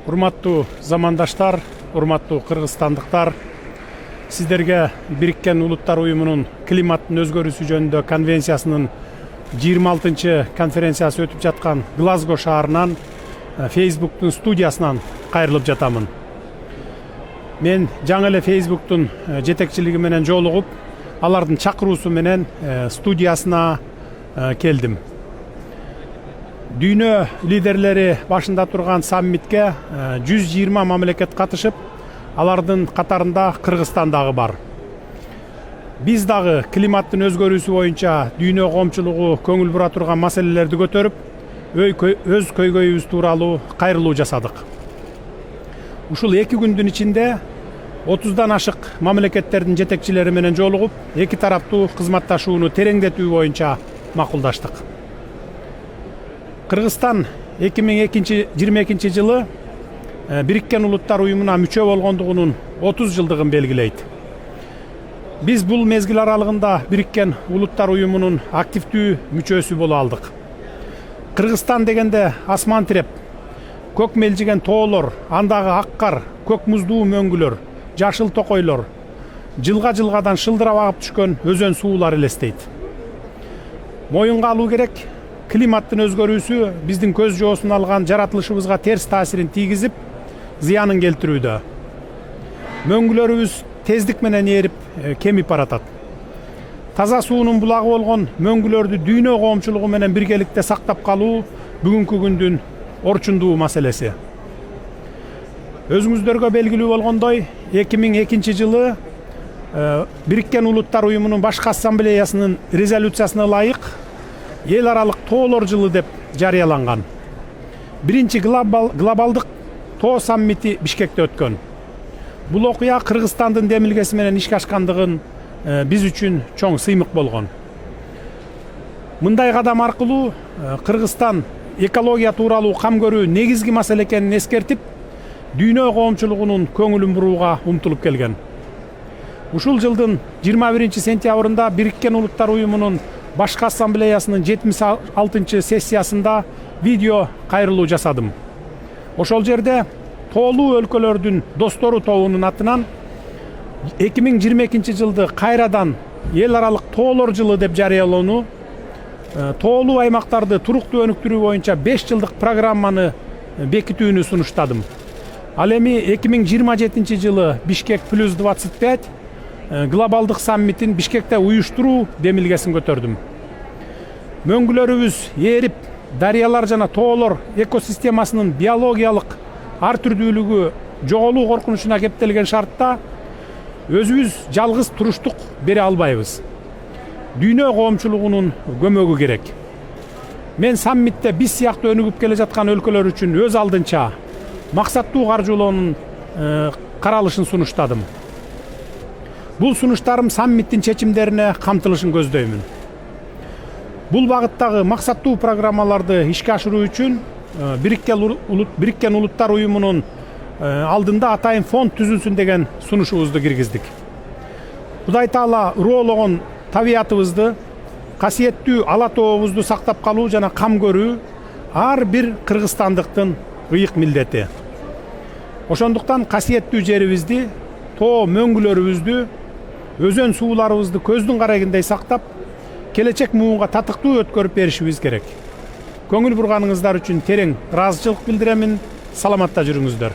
Урматтуу замандаштар, урматтуу кыргызстандыктар, сиздерге Бириккен Улуттар Уюмунун климаттын өзгөрүүсү жөнүндө конвенциясынын 26-чы конференциясы өтүп жаткан Глазго шаарынан Facebooktун студиясынан кайрылып жатамын. Мен жаңы эле Facebooktун жетекчилиги менен жолугуп, алардын чакыруусу менен студиясына келдим. Дүйнө лидерлери башында турган саммитке 120 мамлекет катышып, алардын катарында Кыргызстан дагы бар. Биз дагы климаттын өзгөрүүсү боюнча дүйнө коомчулугу көңүл бура турган маселелерди көтөрүп, өз көйгөйүбүз тууралуу кайрылуу жасадык. Ушул 2 күндүн ичинде 30дан ашык мамлекеттердин жетекчилери менен жолугуп, эки тараптуу кызматташууну тереңдетүү боюнча макулдаштык. Кыргызстан 2022 жылы Бириккен Улуттар Уюмуна мүчө болгондугунун 30 жылдыгын белгилейт. Биз бул мезгил аралыгында Бириккен Улуттар Уюмунун активдүү мүчөсү боло алдык. Кыргызстан дегенде асман тиреп, көк мелжиген тоолор, андагы ак кар, көк муздуу мөңгүлөр, жашыл токойлор, жылга-жылгадан шылдырап агып түшкөн өзөн суулар элестейт. Моюнга алуу керек, климаттын өзгөрүүсү биздин көз жоосун алган жаратылышыбызга терс таасирин тийгизип, зыянын келтирүүдө. Мөңгүлөрүбүз тездик менен ээрип, кемип баратат. Таза суунун булагы болгон мөңгүлөрдү дүйнө коомчулугу менен биргеликте сактап калуу бүгүнкү күндүн орчундуу маселеси. Өзүңүздөргө белгилүү болгондой, 2002 жылы Бириккен Улуттар Уюмунун башкы ассамблеясынын резолюциясына ылайык эл аралык тоолор жылы деп жарыяланган. Биринчи глобалдык тоо саммити Бишкекте өткөн. Бул окуя Кыргызстандын демилгеси менен ишке ашкандыгын биз үчүн чоң сыймык болгон. Мындай кадам аркылуу Кыргызстан экология тууралуу кам көрүү негизги маселе экенин эскертип, дүйнө коомчулугунун көңүлүн бурууга умтулуп келген. Ушул жылдын 21 сентябрында Бириккен Улуттар Уюмунун башкы ассамблеясынын 76-чы сессиясында видео кайрылуу жасадым. Ошол жерде тоолуу өлкөлөрдүн достору тобунун атынан 2022 жылды кайрадан эл аралык тоолор жылы деп жарыялоону, тоолуу аймактарды туруктуу өнүктүрүү боюнча 5 жылдык программаны бекитүүнү сунуштадым. Ал эми 2027 жылы Бишкек плюс 25 глобалдык саммитин Бишкекте уюштуруу демилгесин көтөрдүм. Мөңгүлөрүбүз ээрип, дарыялар жана тоолор экосистемасынын биологиялык ар түрдүүлүгү жоголуу коркунучуна кептелген шартта өзүбүз жалгыз туруштук бере албайбыз. Дүйнө коомчулугунун көмөгү керек. Мен саммитте биз сыяктуу өнүгүп келе жаткан өлкөлөр үчүн өз алдынча максаттуу каржылоонун каралышын сунуштадым. Бул сунуштарым саммиттин чечимдерине камтылышын көздөймүн. Бул багыттагы максаттуу программаларды ишке ашыруу үчүн Бириккен Улуттар Уюмунун алдында атайын фонд түзүлсүн деген сунушубузду киргиздик. Кудай Таала уроологон табиятыбызды, касиеттүү ала тообузду сактап калуу жана кам көрүү ар бир кыргызстандыктын ыйык милдети. Ошондуктан касиеттүү жерибизди, тоо мөңгүлөрүбүздү, өзөн сууларыбызды көздүн карагындай сактап, келечек муунга татыктуу өткөрүп беришибиз керек. Көңүл бурганыңыздар үчүн терең ыраазычылык билдиремин. Саламатта жүрүңүздөр.